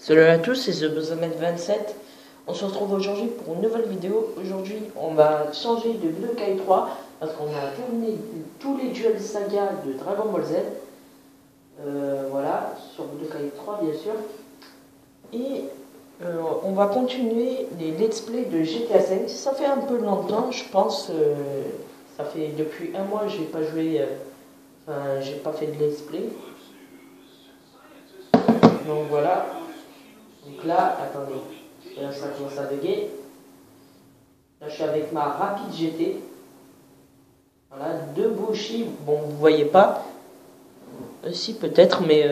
Salut à tous, c'est TheBuzzamet27. On se retrouve aujourd'hui pour une nouvelle vidéo. Aujourd'hui, on va changer de Budokai 3 parce qu'on a terminé tous les duels saga de Dragon Ball Z. Voilà, sur Budokai 3 bien sûr. Et on va continuer les let's play de GTA 5. Ça fait un peu longtemps, je pense. Ça fait depuis un mois, j'ai pas joué. Enfin, j'ai pas fait de let's play. Donc voilà. Donc là, attendez, là ça commence à bugger. Là je suis avec ma Rapide GT. Voilà, deux Boshi, bon vous voyez pas. Si peut-être, mais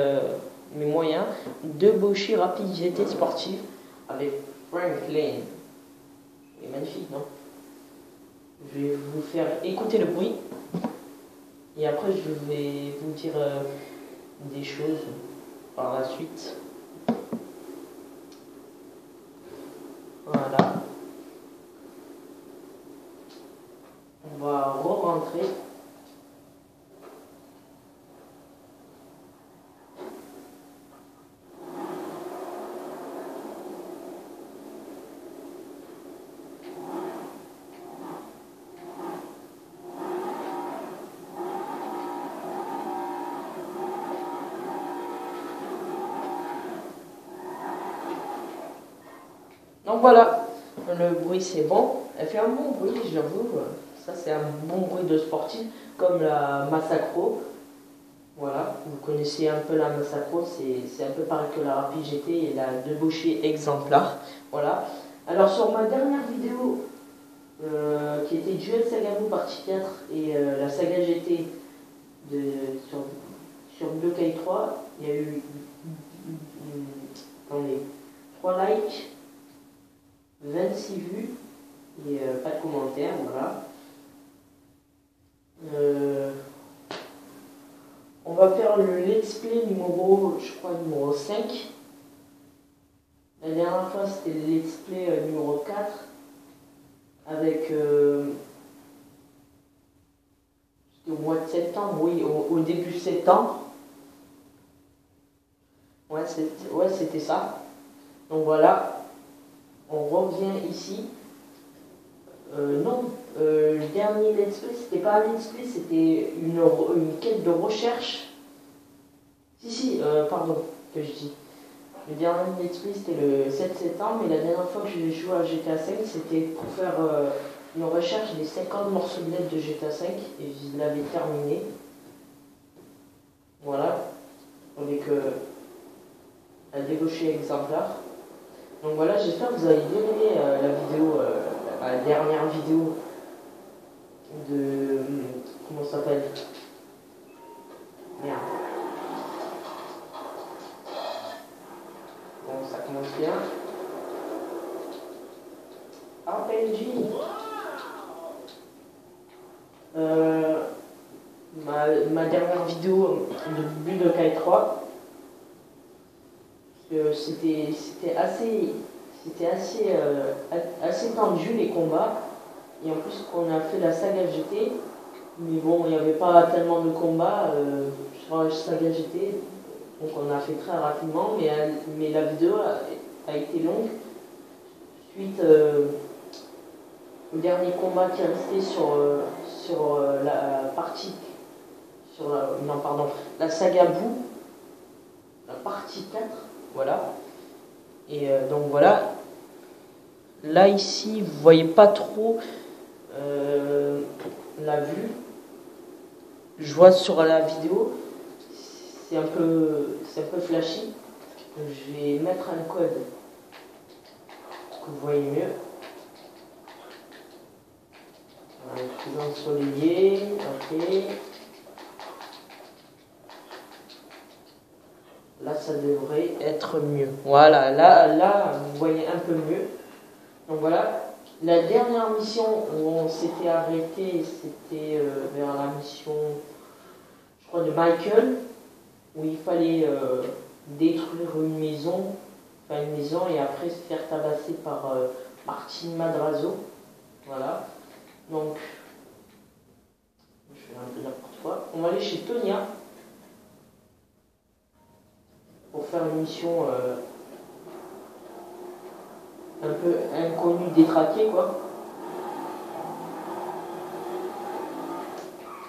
moyen. Deux Boshi Rapide GT sportive avec Franklin. Il est magnifique, non? Je vais vous faire écouter le bruit. Et après je vais vous dire des choses par la suite. Voilà. On va re-rentrer. Donc voilà, le bruit c'est bon. Elle fait un bon bruit, j'avoue. Ça c'est un bon bruit de sportif, comme la Massacro. Voilà, vous connaissez un peu la Massacro, c'est un peu pareil que la Rapide GT et la Debauché exemplaire. Voilà. Alors sur ma dernière vidéo, qui était Duel Saga Blue partie 4 et la Saga GT sur Budokai 3, il y a eu attendez, 3 likes. 26 vues et pas de commentaires, voilà. On va faire le let's play numéro, je crois, numéro 5. La dernière fois c'était le let's play numéro 4 avec c'était au mois de septembre, oui, au début septembre. Ouais, c'était ça. Donc voilà. On revient ici. Non, le dernier let's play, c'était pas un let's play, c'était une quête de recherche. Si, pardon, que je dis. Le dernier let's play, c'était le 7 septembre, et la dernière fois que j'ai joué à GTA 5, c'était pour faire une recherche des 50 morceaux de lettres de GTA 5, et je l'avais terminé. Voilà, avec un débauché exemplaire. Donc voilà, j'espère que vous avez bien aimé la vidéo, la dernière vidéo de... comment ça s'appelle? Merde. Bon, ça commence bien. RPG. Ma dernière vidéo de Budokai 3. C'était assez tendu les combats, et en plus qu'on a fait la saga GT, mais bon, il n'y avait pas tellement de combats sur la saga GT, donc on a fait très rapidement, mais la vidéo a été longue suite au dernier combat qui est resté sur la partie la saga Boo, la partie 4. Voilà. Et donc voilà. Là ici, vous voyez pas trop la vue. Je vois sur la vidéo, c'est un peu flashy. Donc, je vais mettre un code pour que vous voyez mieux. Plus ensoleillé, ok. Là, ça devrait être mieux. Voilà, là, vous voyez un peu mieux. Donc voilà. La dernière mission où on s'était arrêté, c'était vers la mission, je crois, de Michael, où il fallait détruire une maison, et après se faire tabasser par Martin Madrazo. Voilà. Donc, je fais un peu n'importe quoi. On va aller chez Tonia pour faire une mission un peu inconnu détraqué, quoi.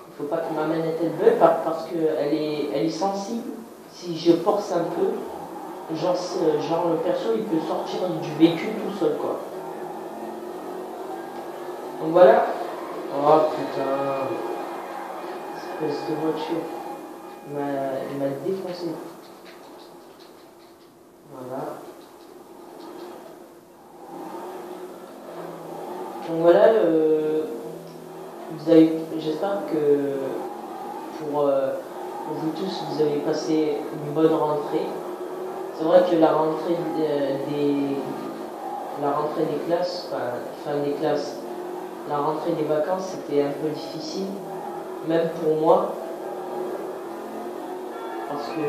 Il faut pas que ma manette elle bug parce qu'elle elle est sensible. Si je force un peu, genre le perso il peut sortir du véhicule tout seul, quoi. Donc voilà. Oh putain. Espèce de voiture. Il m'a défoncé. Voilà. Donc voilà, j'espère que pour vous tous, vous avez passé une bonne rentrée. C'est vrai que la rentrée des classes, la rentrée des vacances, c'était un peu difficile, même pour moi, parce que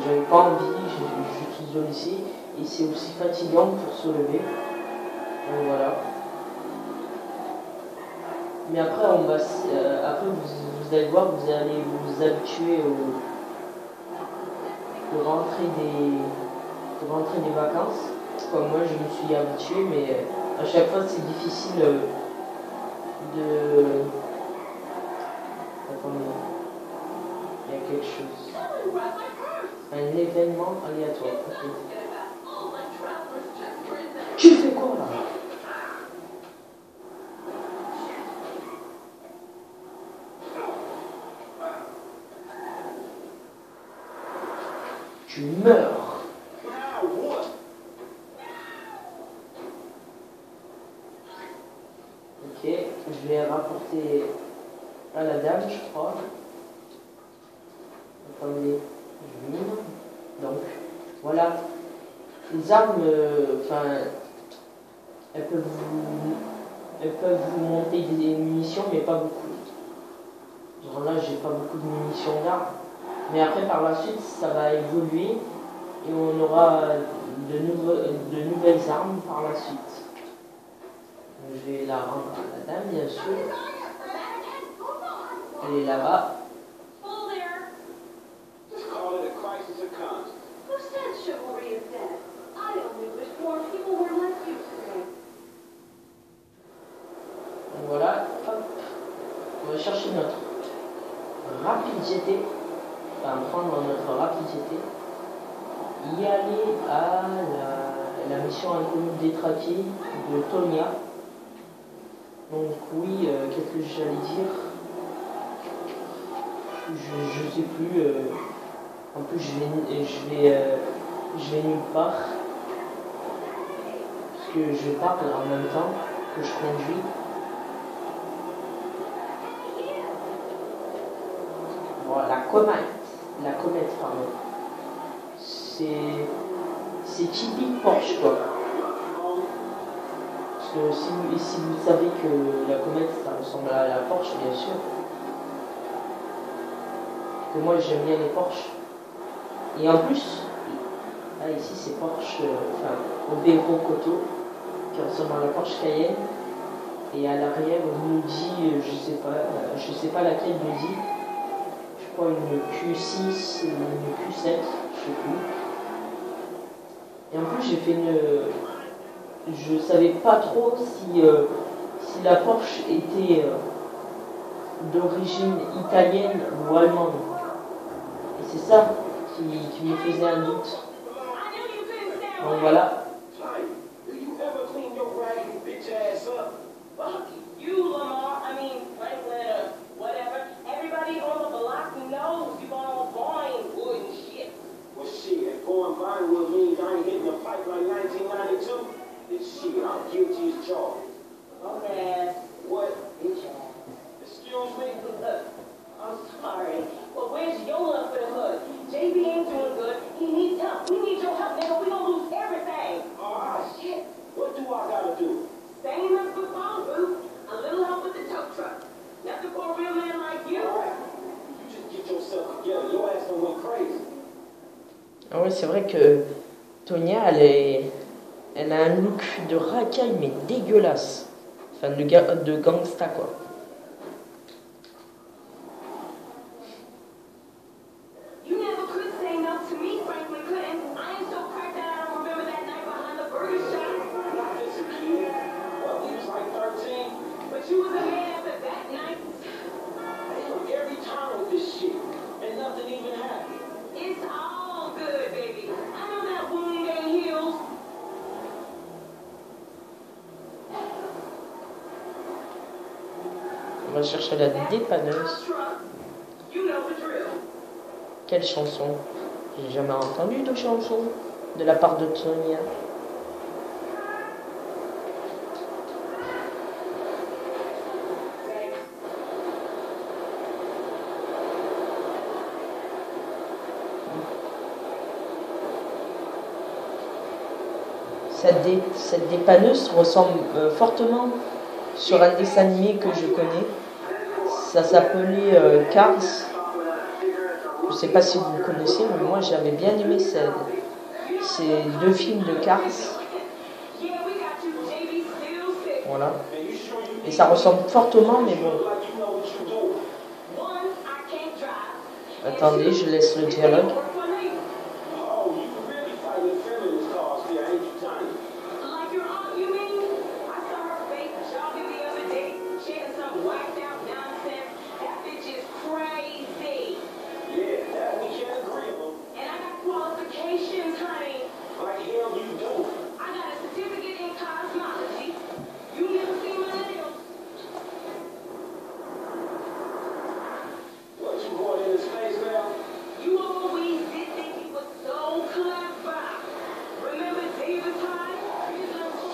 j'avais pas envie, je suis au lycée, et c'est aussi fatigant pour se lever. Donc voilà. Mais après, après vous allez voir, vous allez vous habituer aux rentrées des vacances. Comme moi, je me suis habitué, mais à chaque fois, c'est difficile de... Attendez, il y a quelque chose. Un événement aléatoire. Okay. Tu fais quoi là? Tu meurs. Ok, je vais rapporter à la dame, je crois. Attendez, je mine. Donc, voilà. Les armes, elles peuvent vous monter des munitions, mais pas beaucoup. Genre là, j'ai pas beaucoup de munitions d'armes. Mais après, par la suite, ça va évoluer et on aura de nouvelles armes par la suite. Je vais la rendre à la dame, bien sûr. Elle est là-bas. Donc voilà, hop. On va chercher notre Rapid GT. Enfin, prendre notre Rapid GT. Y aller à la mission inconnue détraquée de Tonya. Donc oui, qu'est-ce que j'allais dire? Je sais plus. En plus, je vais nulle part. Parce que je parle en même temps que je conduis. Voilà, la comète, pardon. C'est typique Porsche, quoi. Parce que si vous savez que la comète, ça ressemble à la Porsche, bien sûr. Que moi, j'aime bien les Porsche. Et en plus, là, ici, c'est Porsche, Obero Coto, qui ressemble à la Porsche Cayenne. Et à l'arrière, on nous dit, je sais pas laquelle nous dit. Je crois une Q6, une Q7, je sais plus. Et en plus, je savais pas trop si la Porsche était d'origine italienne ou allemande. Et c'est ça qui me faisait un doute. Donc voilà. Going viral means I ain't hitting the pipe like 1992. This shit, I'm guilty as charged. Okay. What? Excuse me? I'm sorry. But where's Yola for the hood? JB ain't doing good. He needs help. We need your help, nigga. We gonna lose everything. Ah, shit. What do I gotta do? Same as before, boo. A little help with the tow truck. Nothing for a real man like you. All right. You just get yourself together. Your ass done went crazy. Ah ouais, c'est vrai que Tonya, elle a un look de racaille, mais dégueulasse. Enfin, de gangsta, quoi. va chercher la dépanneuse. Quelle chanson? J'ai jamais entendu de chanson de la part de Sonia. Cette dépanneuse ressemble fortement sur un dessin animé que je connais. Ça s'appelait Cars. Je ne sais pas si vous le connaissez, mais moi j'avais bien aimé ces deux films de Cars. Voilà. Et ça ressemble fortement, mais bon. Attendez, je laisse le dialogue.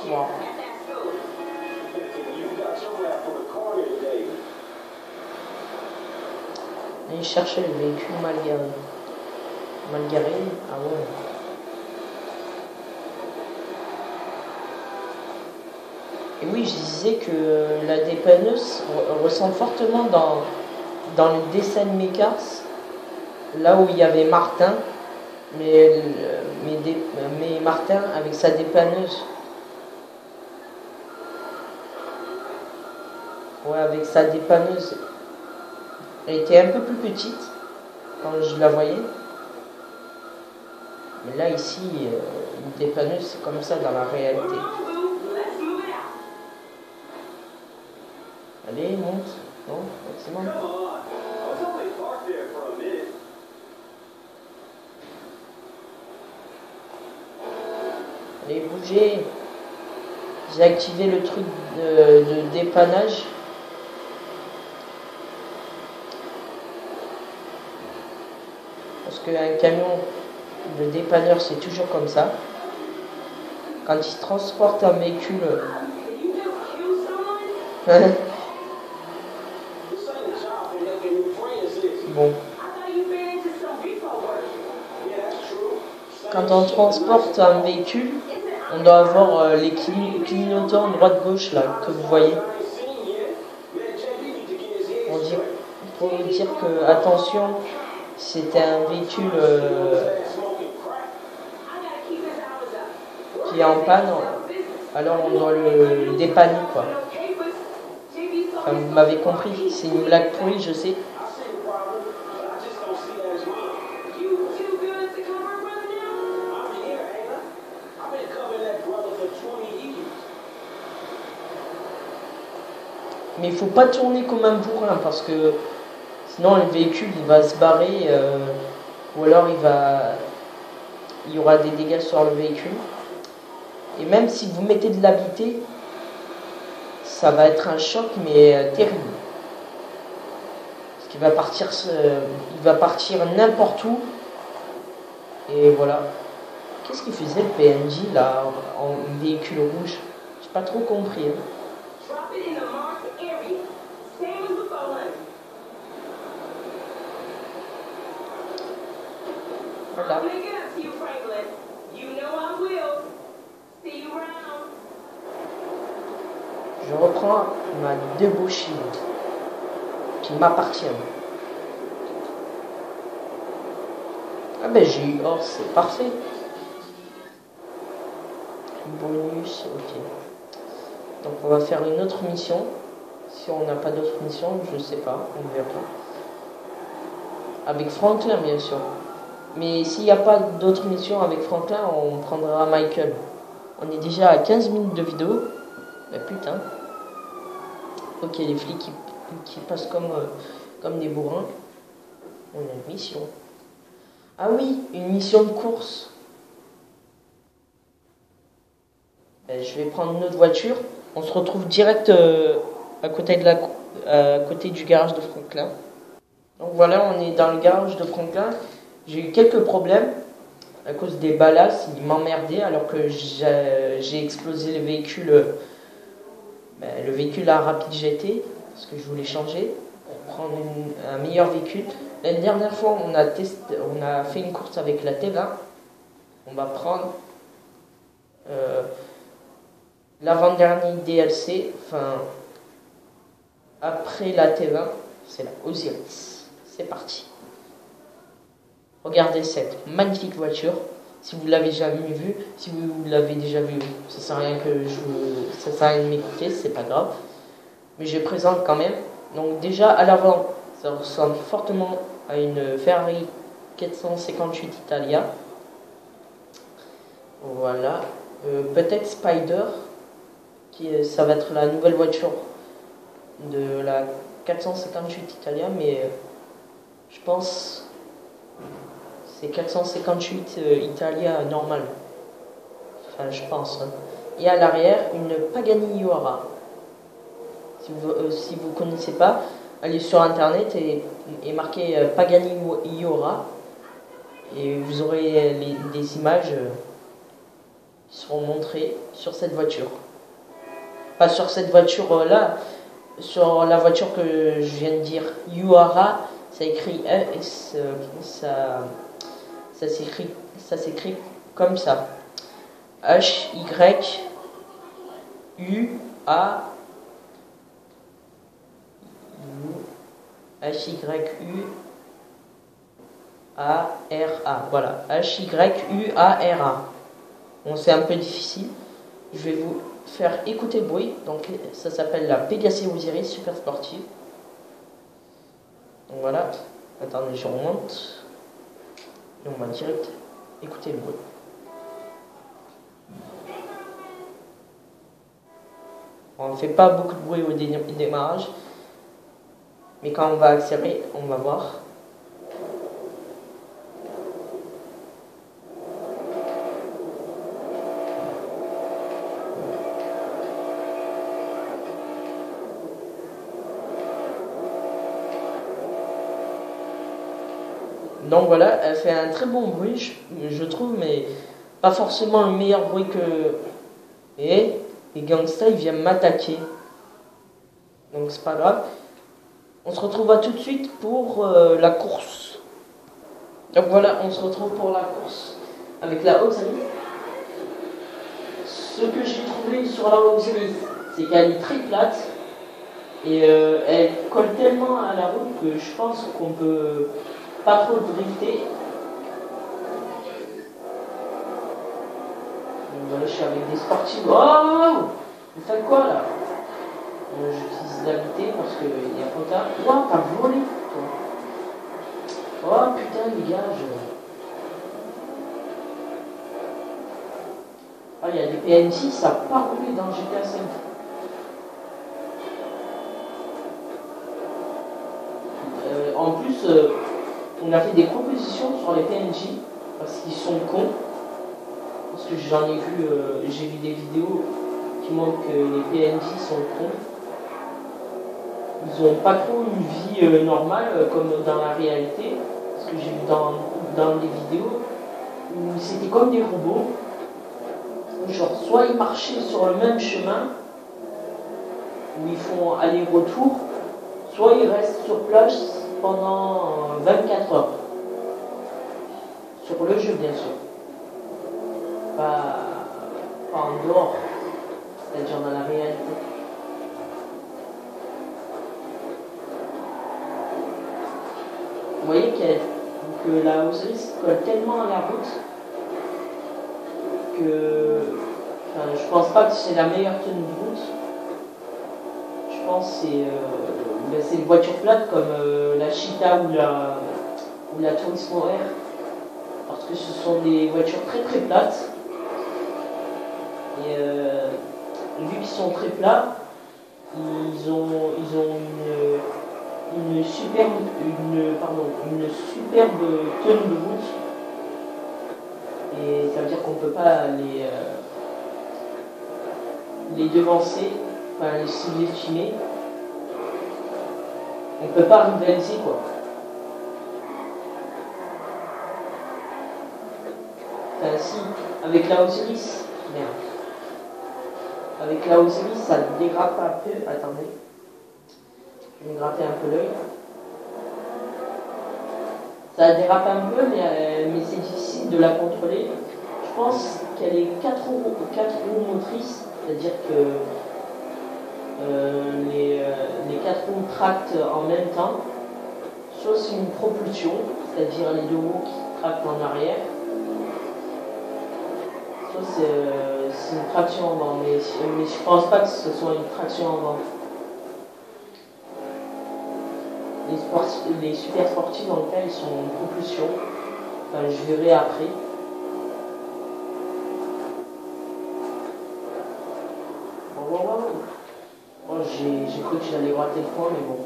Wow. Et chercher le véhicule mal garé. Mal garé? Ah ouais. Et oui, je disais que la dépanneuse ressemble fortement dans le dessin animé Cars, là où il y avait Martin, mais Martin avec sa dépanneuse. Ouais, avec sa dépanneuse. Elle était un peu plus petite quand je la voyais. Mais là, ici, une dépanneuse, c'est comme ça dans la réalité. Allez, monte. Non, c'est bon. Allez, bougez. J'ai activé le truc de dépannage. Parce qu'un camion de dépanneur, c'est toujours comme ça. Quand il transporte un véhicule... Bon. Quand on transporte un véhicule, on doit avoir les clignotants droite-gauche là, que vous voyez. Pour dire que, attention, c'était un véhicule qui est en panne, alors on doit le dépanner quoi. Enfin, vous m'avez compris, c'est une blague pourrie, je sais. Mais il faut pas tourner comme un bourrin parce que sinon le véhicule il va se barrer ou alors il y aura des dégâts sur le véhicule. Et même si vous mettez de l'habité, ça va être un choc mais terrible. Parce qu'il va partir n'importe où. Et voilà. Qu'est-ce qu'il faisait le PNJ là en véhicule rouge? J'ai pas trop compris. Hein. Voilà. Je reprends ma débauchée qui m'appartient. Ah ben j'ai eu or, c'est parfait. Bonus, ok. Donc on va faire une autre mission. Si on n'a pas d'autres missions, je sais pas, on verra. Avec Franklin bien sûr. Mais s'il n'y a pas d'autres missions avec Franklin, on prendra Michael. On est déjà à 15 minutes de vidéo. Mais putain. Ok, les flics qui passent comme des bourrins. On a une mission. Ah oui, une mission de course. Je vais prendre notre voiture. On se retrouve direct à côté de à côté du garage de Franklin. Donc voilà, on est dans le garage de Franklin. J'ai eu quelques problèmes à cause des ballasses, ils m'emmerdaient alors que j'ai explosé le véhicule à rapide GT parce que je voulais changer pour prendre un meilleur véhicule. La dernière fois, on a fait une course avec la T20. On va prendre l'avant-dernier DLC, enfin après la T20, c'est la Osiris. C'est parti. Regardez cette magnifique voiture. Si vous l'avez jamais vue, si vous l'avez déjà vue, ça sert à rien ça sert à rien de m'écouter, c'est pas grave. Mais je présente quand même. Donc déjà à l'avant, ça ressemble fortement à une Ferrari 458 Italia. Voilà. Peut-être Spider, ça va être la nouvelle voiture de la 458 Italia, mais je pense c'est 458 Italia normal. Enfin, je pense. Hein. Et à l'arrière, une Pagani Huayra. Si vous connaissez pas, allez sur internet et marquez Pagani Huayra et vous aurez des images qui seront montrées sur cette voiture. Pas sur cette voiture là, sur la voiture que je viens de dire. Huayra, ça écrit ça s'écrit comme ça. H-Y-U-A H-Y-U-A-R-A. Voilà, H-Y-U-A-R-A. Bon, c'est un peu difficile. Je vais vous faire écouter le bruit. Donc, ça s'appelle la Pegassi Osiris Super Sportive. Donc voilà. Attendez, je remonte. Et on va direct écouter le bruit. On ne fait pas beaucoup de bruit au démarrage. Mais quand on va accélérer, on va voir. Donc voilà, elle fait un très bon bruit, je trouve, mais pas forcément le meilleur bruit que... Et les gangsters, ils viennent m'attaquer. Donc c'est pas grave. On se retrouvera tout de suite pour la course. Donc voilà, on se retrouve pour la course avec la Osiris. Ce que j'ai trouvé sur la Osiris, c'est qu'elle est très plate. Et elle colle tellement à la route que je pense qu'on peut pas trop drifter. Donc voilà, je suis avec des sportifs. Oh, vous faites quoi là? J'utilise l'habiter parce qu'il y a pas tard. Oh, t'as volé toi. Oh putain les gars, Ah, il y a des PNJ, ça n'a pas roulé dans GTA 5. En plus, on a fait des propositions sur les PNJ parce qu'ils sont cons. Parce que j'en ai vu, j'ai vu des vidéos qui montrent que les PNJ sont cons. Ils n'ont pas trop une vie normale comme dans la réalité. Parce que j'ai vu dans les vidéos où c'était comme des robots. Genre, soit ils marchaient sur le même chemin où ils font aller-retour, soit ils restent sur place pendant 24 heures. Sur le jeu, bien sûr. Pas en dehors, c'est-à-dire dans la réalité. Vous voyez que la Osiris colle tellement à la route que je pense pas que c'est la meilleure tenue de route. Je pense que c'est une voiture plate comme la Cheetah ou la Turismo R, parce que ce sont des voitures très très plates et vu qu'ils sont très plats, ils ont une superbe tenue de route. Et ça veut dire qu'on ne peut pas les devancer, enfin les sous-estimer. On peut pas rivaliser quoi. Enfin si, avec la Osiris, merde. Avec la Osiris, ça dégrappe un peu. Attendez. Je vais me gratter un peu l'œil. Ça dérape un peu, mais c'est difficile de la contrôler. Je pense qu'elle est 4 roues motrices, c'est-à-dire que les 4 roues tractent en même temps. Soit c'est une propulsion, c'est-à-dire les 2 roues qui tractent en arrière. Soit c'est une traction avant, mais je pense pas que ce soit une traction avant. Les super sportifs dans le cas, ils sont en propulsion. Enfin, je verrai après. Oh, j'ai cru que j'allais rater le point, mais bon.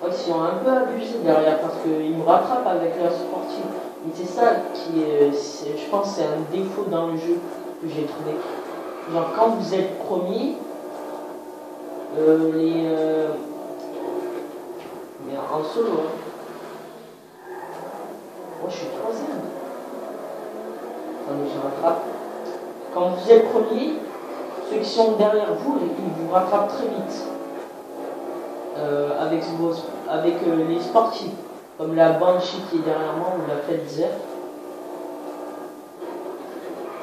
Oh, ils sont un peu abusés derrière parce qu'ils me rattrapent avec leur sportif. Et c'est ça qui est, je pense, c'est un défaut dans le jeu que j'ai trouvé. Genre quand vous êtes premier, mais en solo, hein. Moi je suis troisième. Attendez, je rattrape. Quand vous êtes premier, ceux qui sont derrière vous, ils vous rattrapent très vite. Avec les sportifs, comme la Banshee qui est derrière moi ou la Felzer.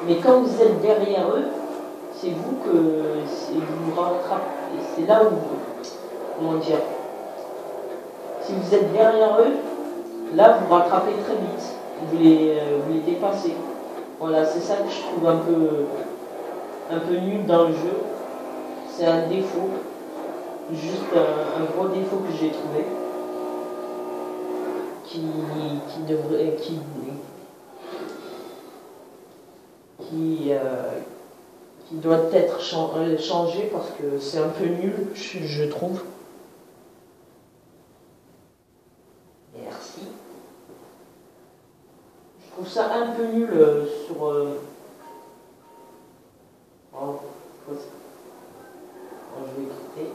Mais quand vous êtes derrière eux, c'est vous vous rattrapez. C'est là où comment dire. Si vous êtes derrière eux, là vous rattrapez très vite. Vous les dépassez. Voilà, c'est ça que je trouve un peu nul dans le jeu. C'est un défaut. Juste un gros défaut que j'ai trouvé. Qui doit être changé parce que c'est un peu nul, je trouve. Merci. Je trouve ça un peu nul sur... je vais quitter.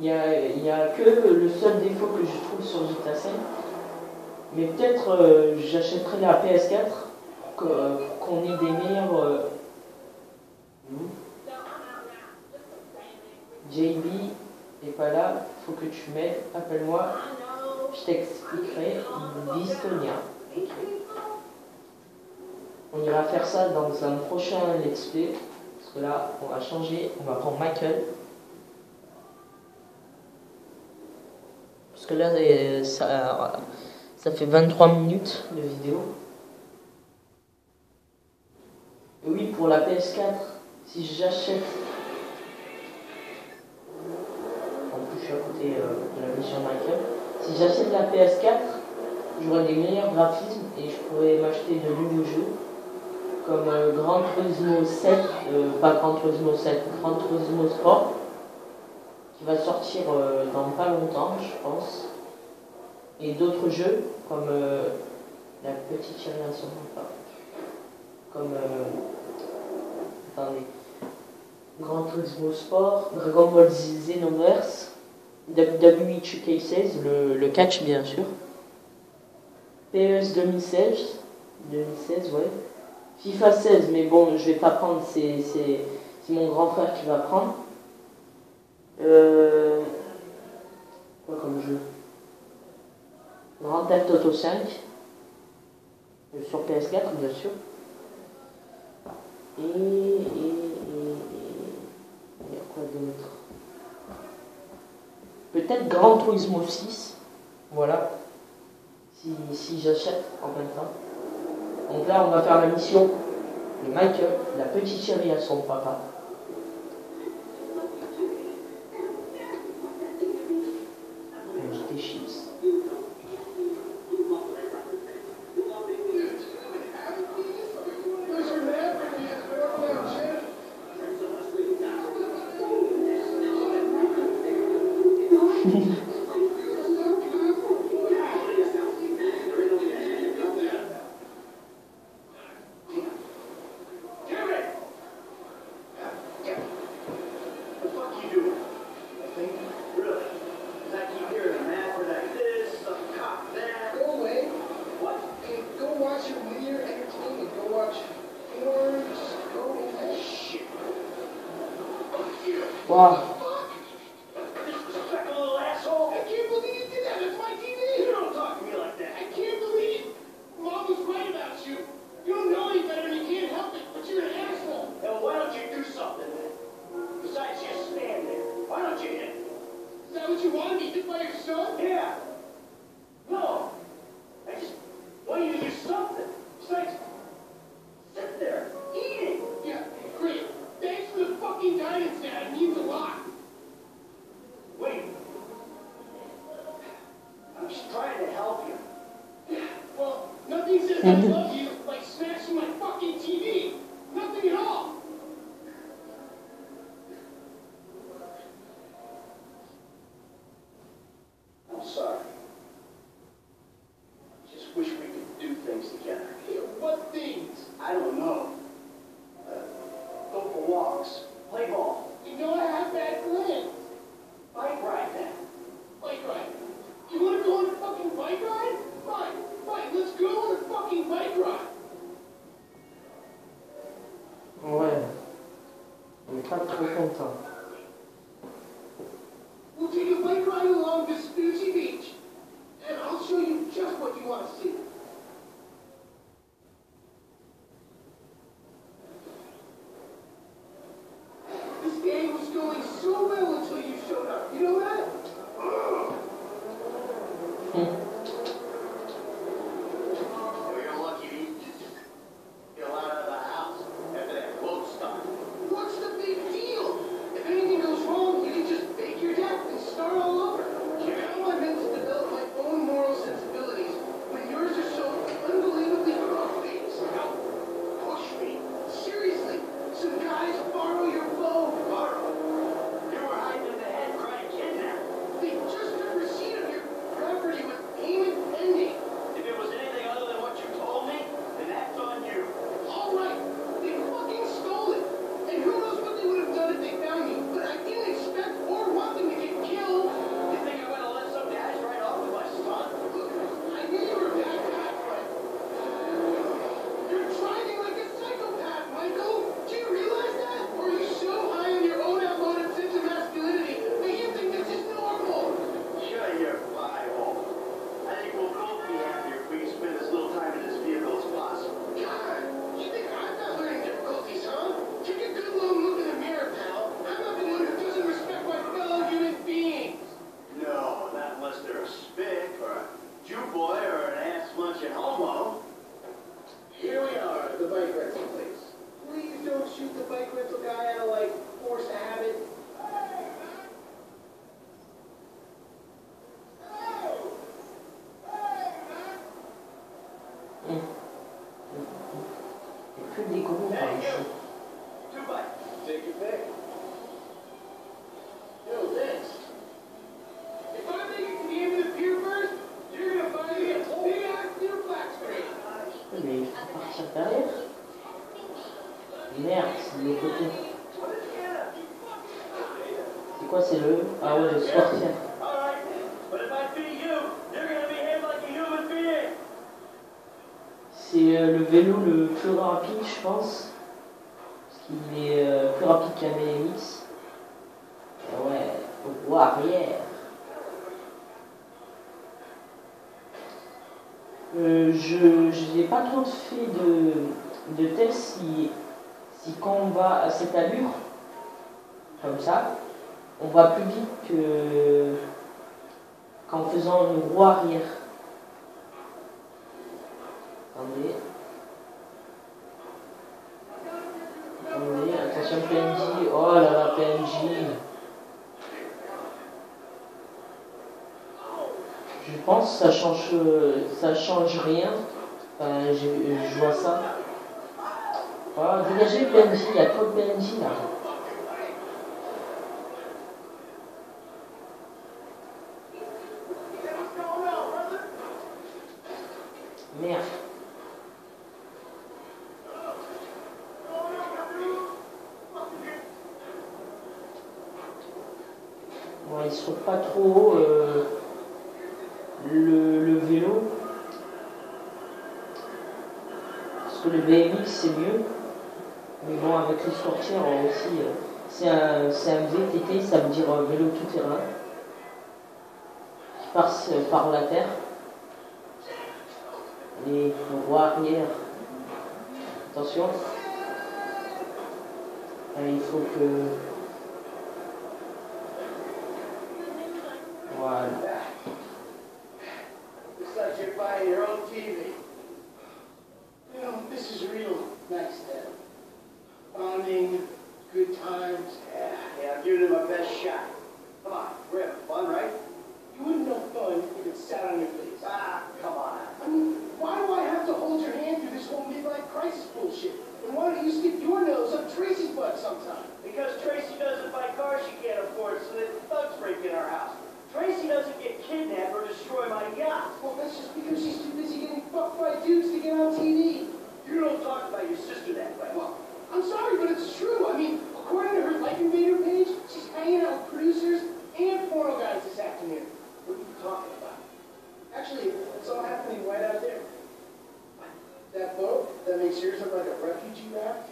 Il y a que le seul défaut que je trouve sur GTA 5. Mais peut-être j'achèterai la PS4 pour qu'on ait des meilleurs... JB n'est pas là, il faut que tu m'aides, appelle-moi, je t'expliquerai d'Estonia. Okay. On ira faire ça dans un prochain let's play, parce que là on va changer, on va prendre Michael. Parce que là ça fait 23 minutes de vidéo. Et oui, pour la PS4, si j'achète... En plus, je suis à côté de la mission Michael. Si j'achète la PS4, j'aurai des meilleurs graphismes et je pourrais m'acheter de nouveaux jeux comme Gran Turismo 7, pas Gran Turismo 7, Gran Turismo Sport, qui va sortir dans pas longtemps, je pense. Et d'autres jeux comme la petite génération, comme attendez, Gran Turismo Sport, Dragon Ball Z Xenoverse, WWE 2K16, le catch bien sûr, PES 2016, ouais, FIFA 16, mais bon, je vais pas prendre, c'est mon grand frère qui va prendre. Quoi comme jeu? Grand Theft Auto 5 sur PS4 bien sûr. Et il y a quoi d'autre? Peut-être Gran Turismo 6. Voilà. Si j'achète en même temps. Donc là on va faire la mission de Michael, la petite chérie à son papa. Des chips. Wow. Disrespectful little asshole. I can't believe you did that. That's my TV. You don't talk to me like that. I can't believe Mom was right about you. You don't know any better and you can't help it, but you're an asshole. Then why don't you do something then? Besides just stand there. Why don't you hit? Is that what you wanted me to hit by your son? Yeah. No. I just want you to do something. Besides, sit there, eating. Yeah, great. Thanks for the fucking guidance, Dad. It means a lot. Wait. I'm just trying to help you. Well, nothing says I love you like smashing my fucking TV. Nothing at all. I'm sorry. Just wish we could do things together. Yeah, what things? I don't know. Go for walks. Play ball. You know I have bad plans. Bike ride then. Bike ride. You want to go on a fucking bike ride? Fine. Fine, let's go on a fucking bike ride. Ouais. On est pas trop content. We'll take a bike ride along Vespucci Beach, and I'll show you just what you want to see. This day was going so well until you showed up. You know that? You're lucky to get out of the house after that quote started. What's the big deal? If anything goes wrong, you can just fake your death and start all over. How am I meant to develop my own moral sensibilities when yours are so unbelievably cross-based? Now, push me. Seriously, some guys borrow your bow. Borrow? You were hiding in the head trying to kidnap. They just took receipt of your property with payment pending. If it was anything other than what you told me, then that's on you. All right, they fucking stole it. And who knows what they would have done if they found you. But I didn't expect or want them to get killed. You think I'm gonna let some guys ride off with my son? Look, I knew you were a bad guy, but you're driving like a psychopath, Michael. Do you realize that? Or are you so high on your own outmoded sense of masculinity that you think this is normal? Shut your pie-hole. I think we'll both be happier if we can spend as little time in this vehicle as possible. God, you think I'm not learning difficulties, huh? Take a good long look in the mirror, pal. I'm not the one who doesn't respect my fellow human beings. No, not unless they're a spick or a Jew boy or an ass-munching homo. Here we are at the bike rental place. Please don't shoot the bike rental guy out of, like, force of habit. Que des gros par Hey, ici. you. Two bikes. Take your pick. Yo, thanks. If I make it to the end of the pier first, you're gonna find me a big-ass new black screen. Mais il faut partir derrière. Merde, c'est de l'autre côté. C'est quoi, c'est le... Ah ouais, le sortir. All right, but if I feed you, you're gonna behave like a human being. C'est le vélo le plus rapide, je pense. Parce qu'il est plus rapide qu'un BMX. Et ouais, roue arrière. Je n'ai pas trop fait de test si quand on va à cette allure, comme ça, on va plus vite qu'en faisant une roue arrière. Attendez. Attendez, attention PNJ. Oh là là, PNJ. Je pense que ça change rien. Je vois ça. Voilà, dégagez PNJ, il y a trop de PNJ là. Merde. Bon, ils sont pas trop haut le vélo. Parce que le BMX c'est mieux. Mais bon, avec les sorties aussi, C'est un VTT, ça veut dire vélo tout-terrain, qui passe par la terre. Les roues arrière. Attention. Il faut que... Voilà. Looks like you're buying your own TV. You know, this is real nice, Dad. Bonding, good times. Yeah, I'm giving it my best shot. Come on, we're having fun, right? You wouldn't know fun if it sat on your face. Come on. I mean, why do I have to hold your hand through this whole midlife crisis bullshit? And why don't you stick your nose up Tracy's butt sometime? Because Tracy doesn't buy cars she can't afford, so that thugs break in our house. Tracy doesn't get kidnapped or destroy my yacht. Well, that's just because she's too busy getting fucked by dudes to get on TV. You don't talk about your sister that way. Well, I'm sorry, but it's true. I mean, according to her Life Invader page, she's hanging out with producers and porno guys this afternoon. What are you talking about? Actually, it's all happening right out there. That boat that makes yours look like a refugee raft?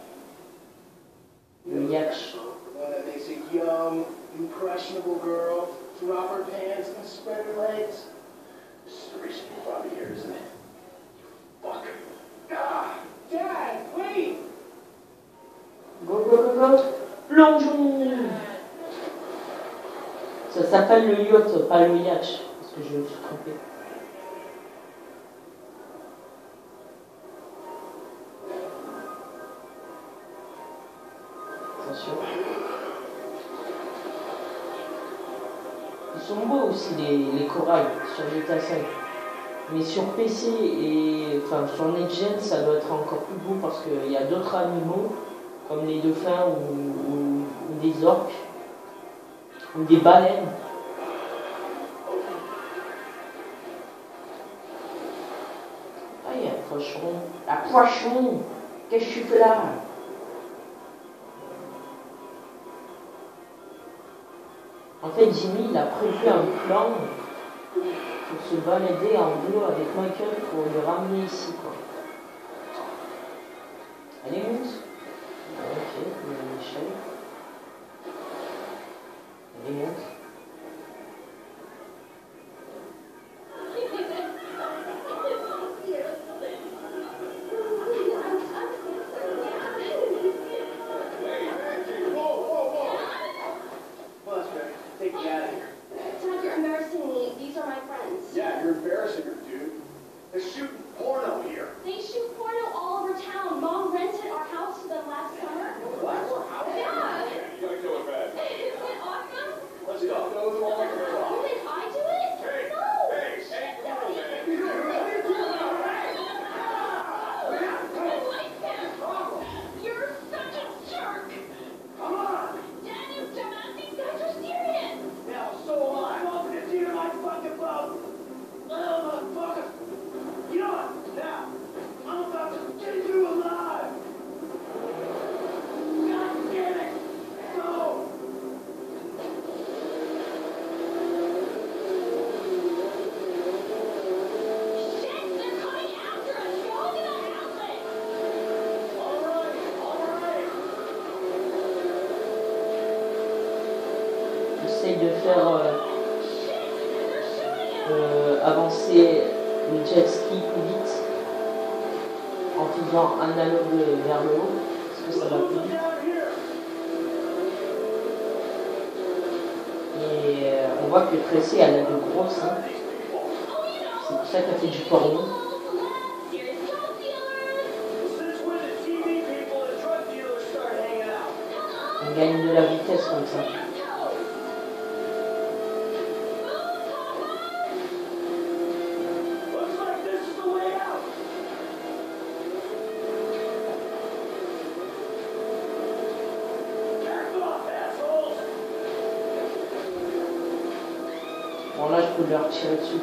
Yes. The one that makes a young, impressionable girl drop her pants and spread her legs. This is the reason you brought me here, isn't it? You fuck. Ah! Dad, wait! Go, go, go, go. Plongeons. Ça s'appelle le yacht, pas le yacht, parce que je me suis trompé. Attention. Ils sont beaux aussi les corails sur GTA 5. Mais sur PC et enfin sur Next Gen, ça doit être encore plus beau parce qu'il y a d'autres animaux comme les dauphins ou des orques ou des baleines. Ah, il y a un poisson. La poisson! Qu'est-ce que tu fais là? En fait, Jimmy, il a prévu un plan pour se balader en duo avec Michael pour le ramener ici, quoi. Allez, monte. Ok, il y a une échelle. Allez, monte. De faire avancer le jet ski plus vite en faisant un anneau vers le haut parce que ça va plus vite et on voit que Tracy elle a de gros seins, c'est pour ça qu'elle fait du porno. On gagne de la vitesse comme ça. Bon là je peux leur tirer dessus.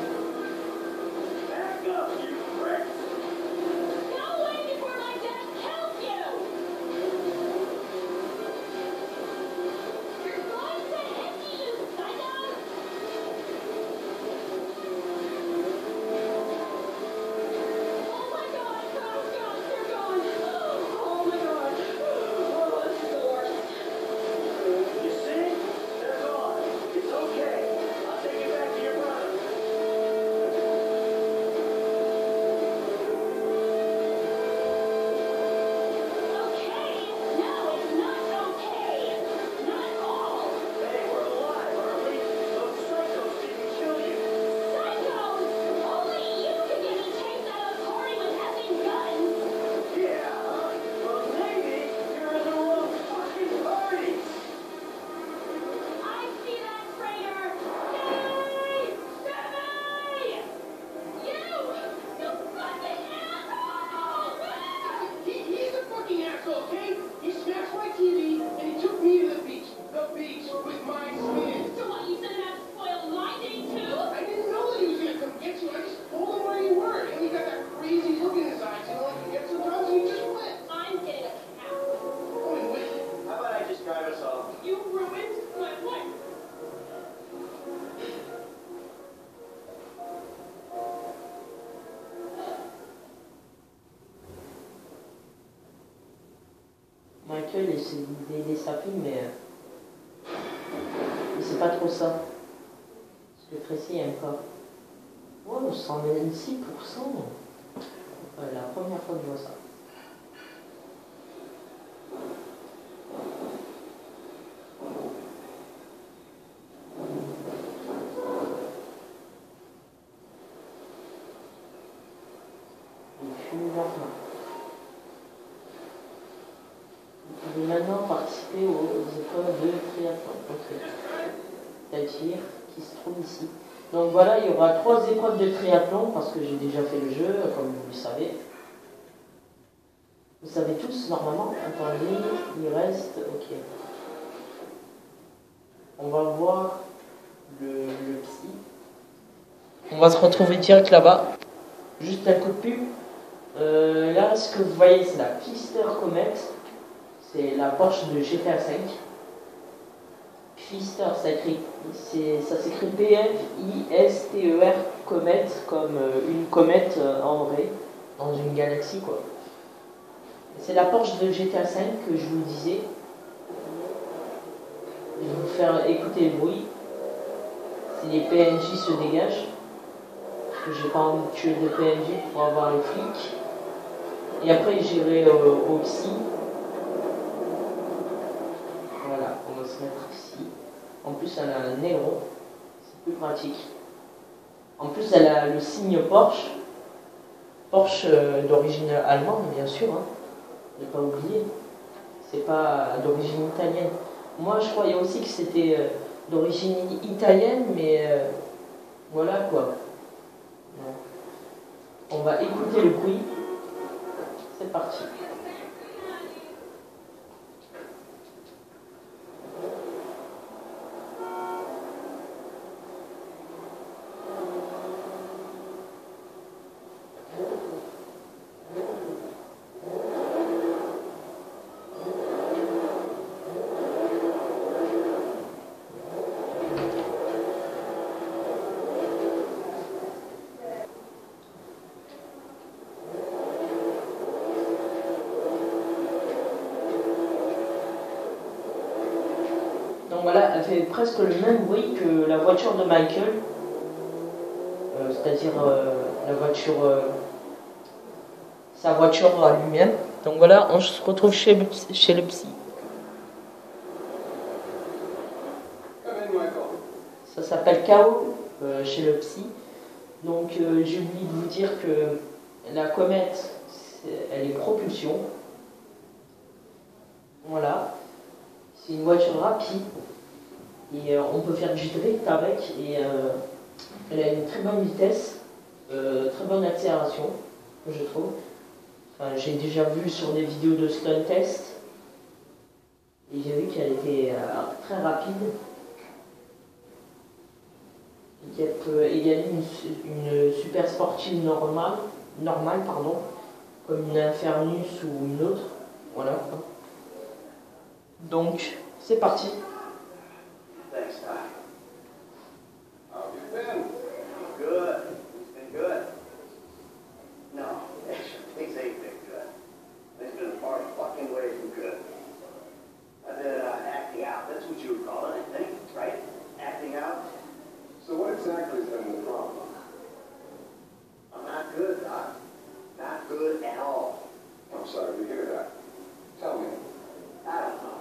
Michael essaie d'aider sa fille, mais c'est pas trop ça. Parce que Tracy aime pas. Oh, 126%. La première fois que je vois ça. Vous pouvez maintenant participer aux épreuves de triathlon. C'est-à-dire qui se trouve ici. Donc voilà, il y aura 3 épreuves de triathlon parce que j'ai déjà fait le jeu, comme vous le savez. Vous savez tous, normalement. Attendez, il reste... Ok. On va voir le psy. On va se retrouver direct là-bas. Juste un coup de pub. Là, ce que vous voyez, c'est la Pfister Comet. C'est la Porsche de GTA V. Pfister, ça s'écrit P-F-I-S-T-E-R, Comet, comme une comète en vrai, dans une galaxie, quoi. C'est la Porsche de GTA V que je vous disais. Je vais vous faire écouter le bruit. Si les PNJ se dégagent. Parce que j'ai pas envie de tuer de PNJ pour avoir les flics. Et après j'irai au psy. Voilà, on va se mettre ici. En plus elle a un négro. C'est plus pratique. En plus elle a le signe Porsche. Porsche d'origine allemande bien sûr. Hein. Ne pas oublier. C'est pas d'origine italienne. Moi je croyais aussi que c'était d'origine italienne, mais voilà quoi. On va écouter le bruit. C'est parti. Donc voilà, elle fait presque le même bruit que la voiture de Michael, c'est-à-dire la voiture, sa voiture à lui-même. Donc voilà, on se retrouve chez le psy. Ça s'appelle KO chez le psy. Donc j'ai oublié de vous dire que la comète, elle est propulsion. Voilà. C'est une voiture rapide et on peut faire du drift avec et elle a une très bonne vitesse, très bonne accélération, je trouve. Enfin, j'ai déjà vu sur des vidéos de stunt test et j'ai vu qu'elle était très rapide et qu'elle peut égaler une super sportive normale pardon, comme une Infernus ou une autre. Voilà. Donc, c'est parti. Thanks, Doc. How have you been? Good. It's been good. No, actually, things ain't been good. Things been far fucking way from good. I've been acting out. That's what you would call it, I think, right? Acting out. So what exactly has been the problem? I'm not good, Doc. Not good at all. I'm sorry to hear that. Tell me. I don't know.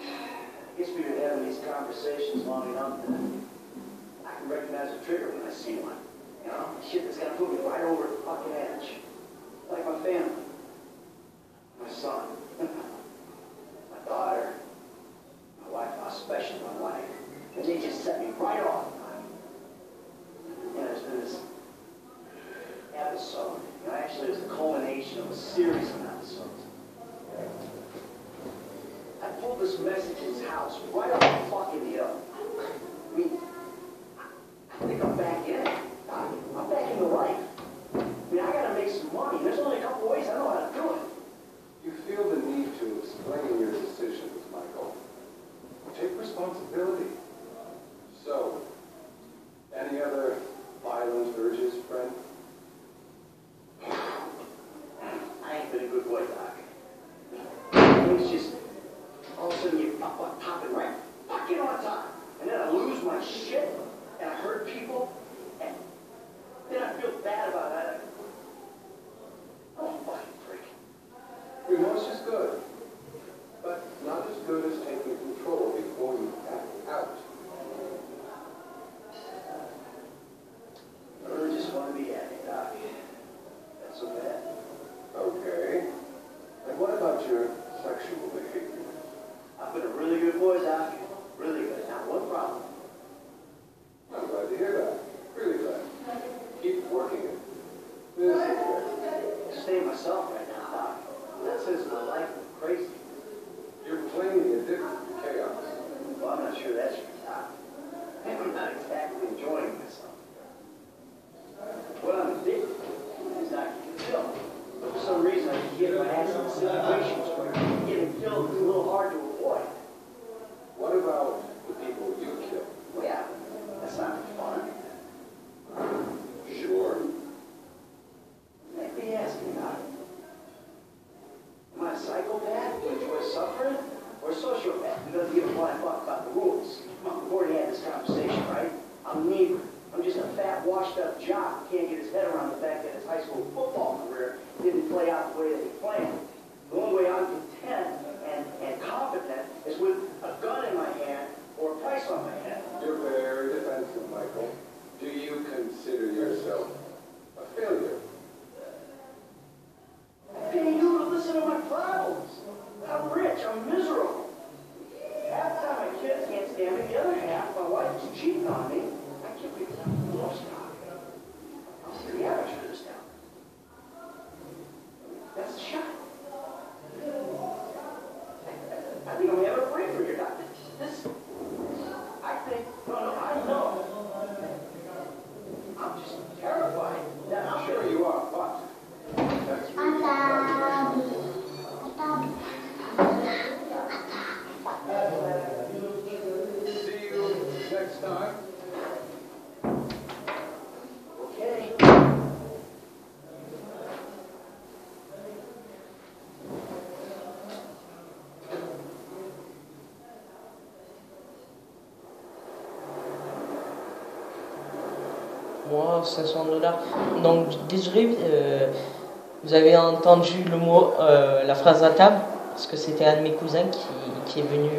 I guess we've been having these conversations long enough that I can recognize a trigger when I see one. You know? Shit that's gonna put me right over the fucking edge. Like my family. My son. My daughter. My wife, especially my wife. And they just set me right off. And there's been this episode. You know, actually it was the culmination of a series of episodes. I pulled this message in his house right off the fucking hill. I mean, I think I'm back in it. I'm back into life. I mean, I gotta make some money. There's only a couple ways I know how to do it. You feel the need to explain your decisions, Michael. Take responsibility. So, any other violent urges, friend? I ain't been a good boy, Doc. Things is good, but not as good as taking control before you act out. I really just want to be happy, Doc. That's so bad. Okay. And what about your sexual behavior? I've been a really good boy, Doc. Really good. Not one problem. I'm glad to hear that. Really glad. Keep working it. This is good. I'm staying myself right now, Doc. That says my life is crazy. You're plainly addicted to chaos. Well, I'm not sure that's true, Doc. I'm not exactly enjoying myself. What I'm addicted to is not getting killed. But for some reason, I can get my ass in situations where getting killed is a little hard to avoid. What about the people you kill? Well, yeah, that's not fun. Sure. Let me ask you, Doc. Am I a psychopath who enjoys suffering? Or a sociopath who doesn't give a flying fuck about the rules? We've already had this conversation, right? I'm neither. I'm just a fat, washed-up jock who can't get his head around the fact that his high school football career didn't play out the way that he planned. The only way I'm content and competent is with a gun in my hand or a price on my head. You're very defensive, Michael. Do you consider yourself a failure? I pay you to listen to my problems. I'm rich. I'm miserable. Half the time my kids can't stand me. The other half, my wife is cheating on me. I can't believe I'm lost. I'm pretty average for this town. That's a shot. I think I'm having a break for you, Doctor. This, I think, no, I know. I'm just terrified. Yeah, I'm sure you are, but that's See you next time. okay. Moi, 500 $. Donc, désolé, vous avez entendu le mot, la phrase à table, parce que c'était un de mes cousins qui est venu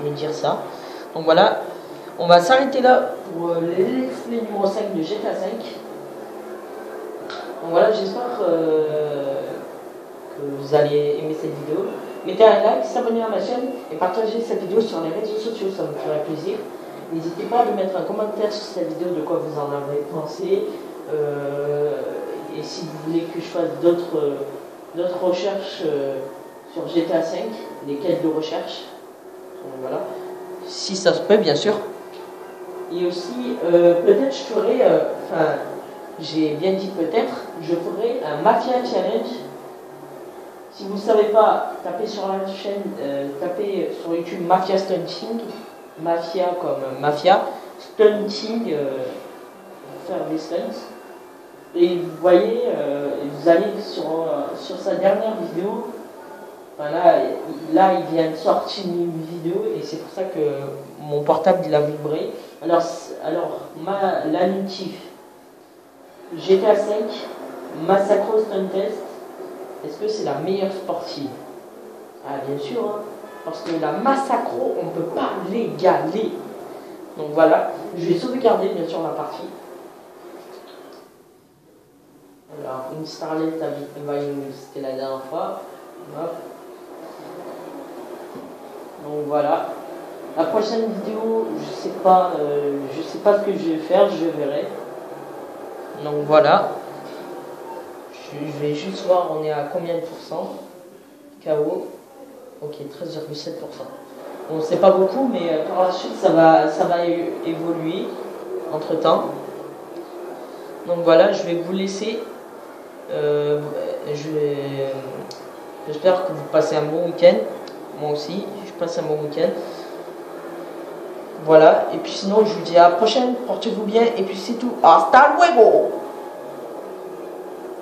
me dire ça. Donc voilà, on va s'arrêter là pour l'extrait numéro 5 de GTA 5. Donc voilà, j'espère que vous allez aimer cette vidéo. Mettez un like, s'abonnez à ma chaîne et partagez cette vidéo sur les réseaux sociaux, ça me ferait plaisir. N'hésitez pas à me mettre un commentaire sur cette vidéo de quoi vous en avez pensé. Et si vous voulez que je fasse d'autres recherches sur GTA 5, des quêtes de recherche. Donc voilà. Si ça se peut, bien sûr. Et aussi, peut-être je ferai, j'ai bien dit peut-être, je ferai un Mafia Challenge. Si vous ne savez pas, tapez sur la chaîne, tapez sur YouTube Mafia Stunting. Mafia comme Mafia. Stunting, faire des stunts. Et vous voyez, vous allez sur sa dernière vidéo. Enfin là, il vient de sortir une vidéo et c'est pour ça que mon portable il a vibré. Alors la notif GTA 5 Massacro Stunt Test. Est-ce que c'est la meilleure sportive? Ah bien sûr, hein, parce que la Massacro on ne peut pas l'égaler. Donc voilà, je vais sauvegarder bien sûr la partie. Alors une starlet c'était la dernière fois. Hop. Donc voilà. La prochaine vidéo, je sais pas ce que je vais faire, je verrai. Donc voilà. Je vais juste voir, on est à combien de pourcents? KO. Ok, 13,7%. Bon, c'est pas beaucoup, mais par la suite, ça va évoluer entre temps. Donc voilà, je vais vous laisser. J'espère que vous passez un bon week-end. Moi aussi, je passe un bon week-end. Voilà, et puis sinon, je vous dis à la prochaine. Portez-vous bien, et puis c'est tout. Hasta luego!